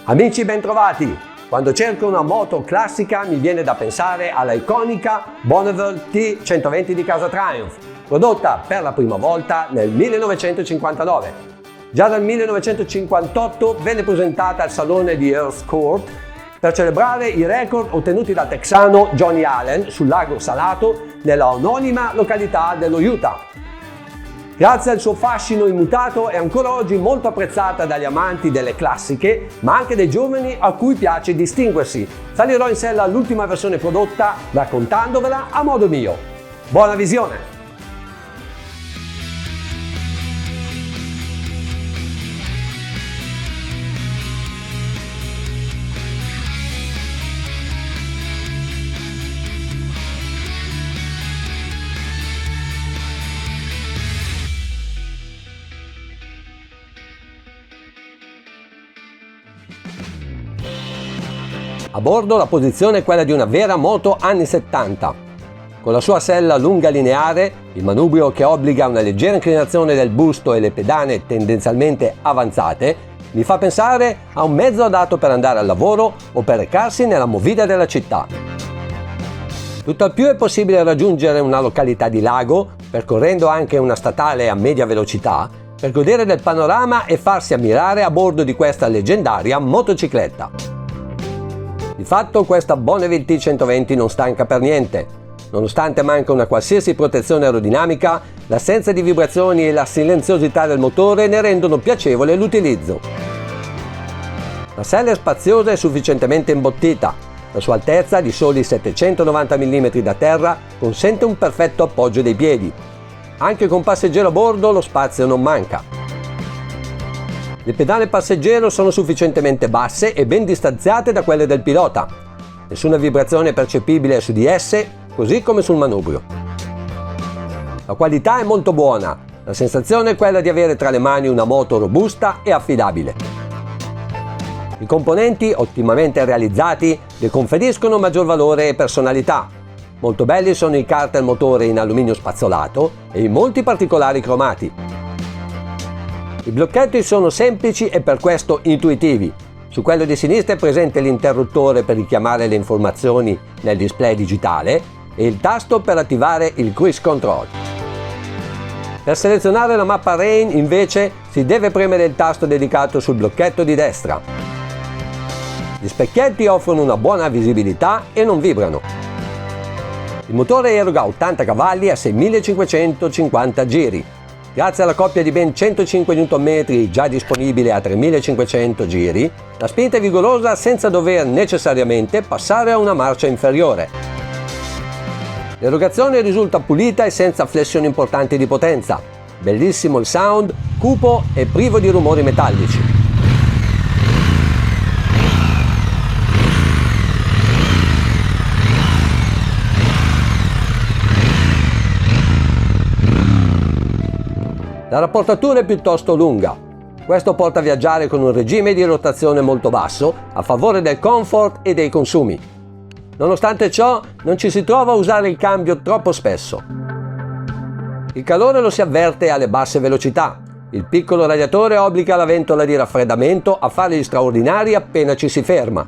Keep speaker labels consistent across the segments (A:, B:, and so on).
A: Amici bentrovati! Quando cerco una moto classica mi viene da pensare alla iconica Bonneville T120 di casa Triumph, prodotta per la prima volta nel 1959. Già dal 1958 venne presentata al salone di Earls Court per celebrare i record ottenuti dal texano Johnny Allen sul lago salato nella anonima località dello Utah. Grazie al suo fascino immutato è ancora oggi molto apprezzata dagli amanti delle classiche, ma anche dai giovani a cui piace distinguersi. Salirò in sella all'ultima versione prodotta raccontandovela a modo mio. Buona visione! A bordo la posizione è quella di una vera moto anni 70. Con la sua sella lunga lineare, il manubrio che obbliga a una leggera inclinazione del busto e le pedane tendenzialmente avanzate, mi fa pensare a un mezzo adatto per andare al lavoro o per recarsi nella movida della città. Tutt'al più è possibile raggiungere una località di lago, percorrendo anche una statale a media velocità, per godere del panorama e farsi ammirare a bordo di questa leggendaria motocicletta. Di fatto questa Bonneville T120 non stanca per niente. Nonostante manca una qualsiasi protezione aerodinamica, l'assenza di vibrazioni e la silenziosità del motore ne rendono piacevole l'utilizzo. La sella è spaziosa e sufficientemente imbottita. La sua altezza, di soli 790 mm da terra, consente un perfetto appoggio dei piedi. Anche con passeggero a bordo lo spazio non manca. Le pedane passeggero sono sufficientemente basse e ben distanziate da quelle del pilota. Nessuna vibrazione percepibile su di esse, così come sul manubrio. La qualità è molto buona, la sensazione è quella di avere tra le mani una moto robusta e affidabile. I componenti, ottimamente realizzati, le conferiscono maggior valore e personalità. Molto belli sono i carter motore in alluminio spazzolato e i molti particolari cromati. I blocchetti sono semplici e per questo intuitivi. Su quello di sinistra è presente l'interruttore per richiamare le informazioni nel display digitale e il tasto per attivare il cruise control. Per selezionare la mappa RAIN invece si deve premere il tasto dedicato sul blocchetto di destra. Gli specchietti offrono una buona visibilità e non vibrano. Il motore eroga 80 cavalli a 6550 giri. Grazie alla coppia di ben 105 Nm già disponibile a 3500 giri, la spinta è vigorosa senza dover necessariamente passare a una marcia inferiore. L'erogazione risulta pulita e senza flessioni importanti di potenza. Bellissimo il sound, cupo e privo di rumori metallici. La rapportatura è piuttosto lunga. Questo porta a viaggiare con un regime di rotazione molto basso a favore del comfort e dei consumi. Nonostante ciò, non ci si trova a usare il cambio troppo spesso. Il calore lo si avverte alle basse velocità. Il piccolo radiatore obbliga la ventola di raffreddamento a fare gli straordinari appena ci si ferma.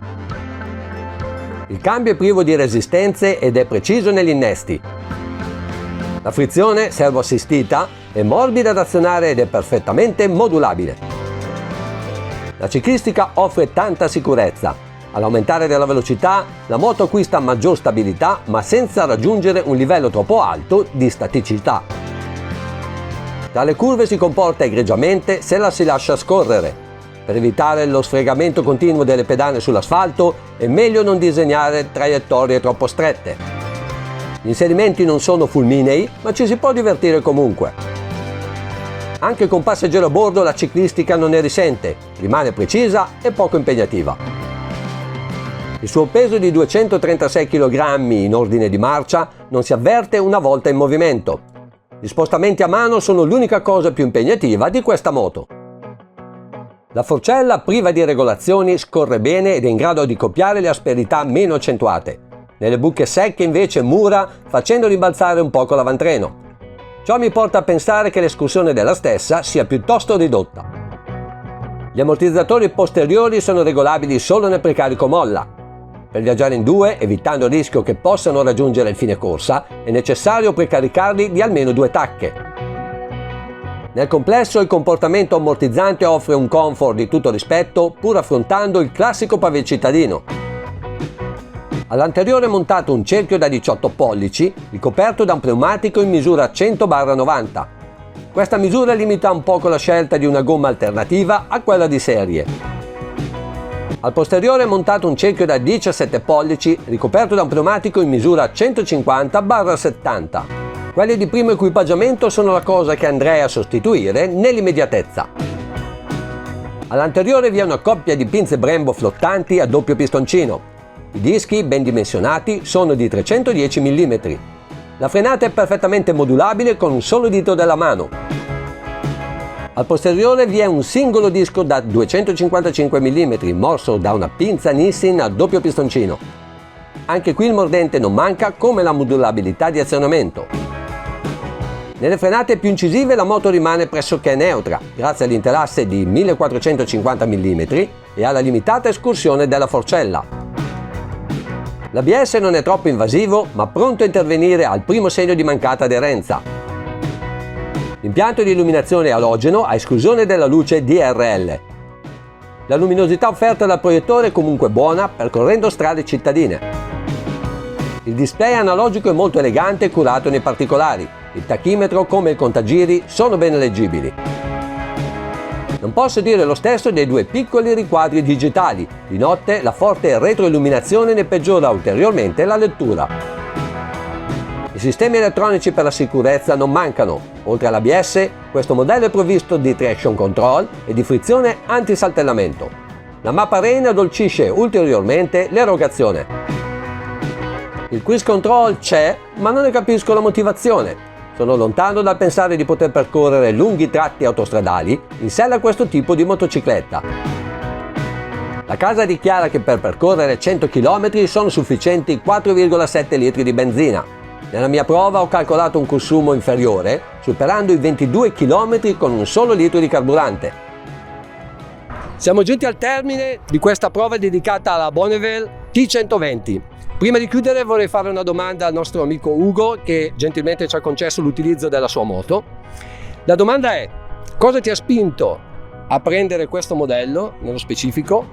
A: Il cambio è privo di resistenze ed è preciso negli innesti. La frizione, servo assistita, è morbida da azionare ed è perfettamente modulabile. La ciclistica offre tanta sicurezza. All'aumentare della velocità, la moto acquista maggior stabilità, ma senza raggiungere un livello troppo alto di staticità. Tra le curve si comporta egregiamente se la si lascia scorrere. Per evitare lo sfregamento continuo delle pedane sull'asfalto, è meglio non disegnare traiettorie troppo strette. Gli inserimenti non sono fulminei, ma ci si può divertire comunque. Anche con passeggero a bordo la ciclistica non ne risente, rimane precisa e poco impegnativa. Il suo peso di 236 kg in ordine di marcia non si avverte una volta in movimento. Gli spostamenti a mano sono l'unica cosa più impegnativa di questa moto. La forcella, priva di regolazioni, scorre bene ed è in grado di copiare le asperità meno accentuate. Nelle buche secche invece mura, facendo rimbalzare un poco l'avantreno. Ciò mi porta a pensare che l'escursione della stessa sia piuttosto ridotta. Gli ammortizzatori posteriori sono regolabili solo nel precarico molla. Per viaggiare in due, evitando il rischio che possano raggiungere il fine corsa, è necessario precaricarli di almeno 2 tacche. Nel complesso il comportamento ammortizzante offre un comfort di tutto rispetto, pur affrontando il classico pavé cittadino. All'anteriore è montato un cerchio da 18 pollici, ricoperto da un pneumatico in misura 100/90. Questa misura limita un poco la scelta di una gomma alternativa a quella di serie. Al posteriore è montato un cerchio da 17 pollici, ricoperto da un pneumatico in misura 150/70. Quelli di primo equipaggiamento sono la cosa che andrei a sostituire nell'immediatezza. All'anteriore vi è una coppia di pinze Brembo flottanti a doppio pistoncino. I dischi, ben dimensionati, sono di 310 mm. La frenata è perfettamente modulabile con un solo dito della mano. Al posteriore vi è un singolo disco da 255 mm morso da una pinza Nissin a doppio pistoncino. Anche qui il mordente non manca, come la modulabilità di azionamento. Nelle frenate più incisive la moto rimane pressoché neutra, grazie all'interasse di 1450 mm e alla limitata escursione della forcella. L'ABS non è troppo invasivo, ma pronto a intervenire al primo segno di mancata aderenza. L'impianto di illuminazione è alogeno a esclusione della luce DRL. La luminosità offerta dal proiettore è comunque buona, percorrendo strade cittadine. Il display analogico è molto elegante e curato nei particolari. Il tachimetro, come il contagiri, sono ben leggibili. Non posso dire lo stesso dei 2 piccoli riquadri digitali. Di notte la forte retroilluminazione ne peggiora ulteriormente la lettura. I sistemi elettronici per la sicurezza non mancano. Oltre all'ABS, questo modello è provvisto di traction control e di frizione antisaltellamento. La mappa rain addolcisce ulteriormente l'erogazione. Il cruise control c'è, ma non ne capisco la motivazione. Sono lontano dal pensare di poter percorrere lunghi tratti autostradali in sella a questo tipo di motocicletta. La casa dichiara che per percorrere 100 km sono sufficienti 4,7 litri di benzina. Nella mia prova ho calcolato un consumo inferiore, superando i 22 km con un solo litro di carburante. Siamo giunti al termine di questa prova dedicata alla Bonneville T120. Prima di chiudere vorrei fare una domanda al nostro amico Ugo, che gentilmente ci ha concesso l'utilizzo della sua moto. La domanda è: cosa ti ha spinto a prendere questo modello nello specifico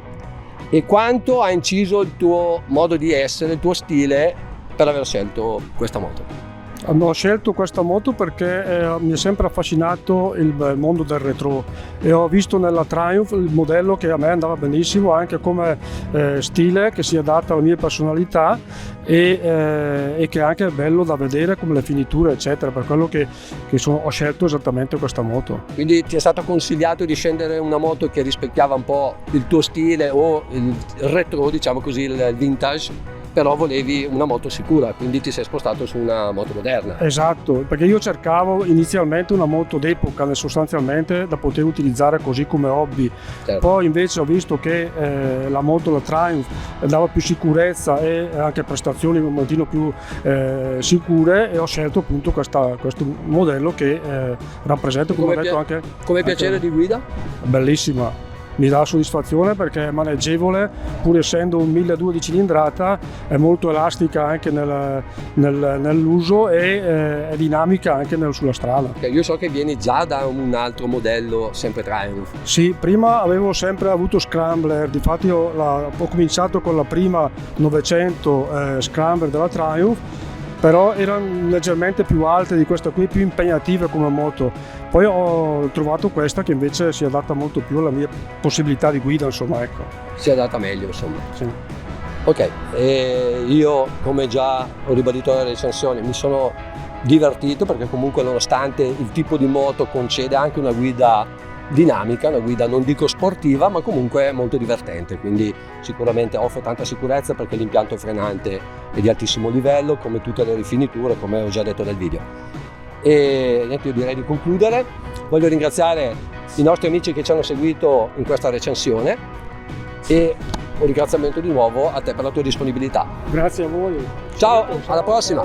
A: e quanto ha inciso il tuo modo di essere, il tuo stile per aver scelto questa moto?
B: Ho scelto questa moto perché mi è sempre affascinato il mondo del retro e ho visto nella Triumph il modello che a me andava benissimo anche come stile, che si adatta alla mia personalità e che anche è bello da vedere come le finiture eccetera, per quello che ho scelto esattamente questa moto.
A: Quindi ti è stato consigliato di scendere una moto che rispecchiava un po' il tuo stile o il retro, diciamo così, il vintage, però volevi una moto sicura, quindi ti sei spostato su una moto moderna.
B: Esatto, perché io cercavo inizialmente una moto d'epoca, sostanzialmente da poter utilizzare così come hobby. Certo. Poi invece ho visto che la moto, la Triumph, dava più sicurezza e anche prestazioni un pochino più sicure, e ho scelto appunto questo modello che rappresenta
A: come piacere di guida?
B: Bellissima. Mi dà soddisfazione perché è maneggevole, pur essendo un 1200 di cilindrata, è molto elastica anche nell'uso e è dinamica anche sulla strada.
A: Io so che vieni già da un altro modello, sempre Triumph.
B: Sì, prima avevo sempre avuto Scrambler, difatti ho cominciato con la prima 900 Scrambler della Triumph, però erano leggermente più alte di questa qui, più impegnative come moto. Poi ho trovato questa che invece si adatta molto più alla mia possibilità di guida, insomma, ecco.
A: Si adatta meglio, insomma.
B: Sì.
A: Ok, io, come già ho ribadito nella recensione, mi sono divertito perché comunque, nonostante il tipo di moto, concede anche una guida dinamica, una guida non dico sportiva, ma comunque molto divertente, quindi sicuramente offre tanta sicurezza perché l'impianto frenante è di altissimo livello, come tutte le rifiniture, come ho già detto nel video. E niente, io direi di concludere. Voglio ringraziare i nostri amici che ci hanno seguito in questa recensione e un ringraziamento di nuovo a te per la tua disponibilità.
B: Grazie a voi.
A: Ciao, alla prossima.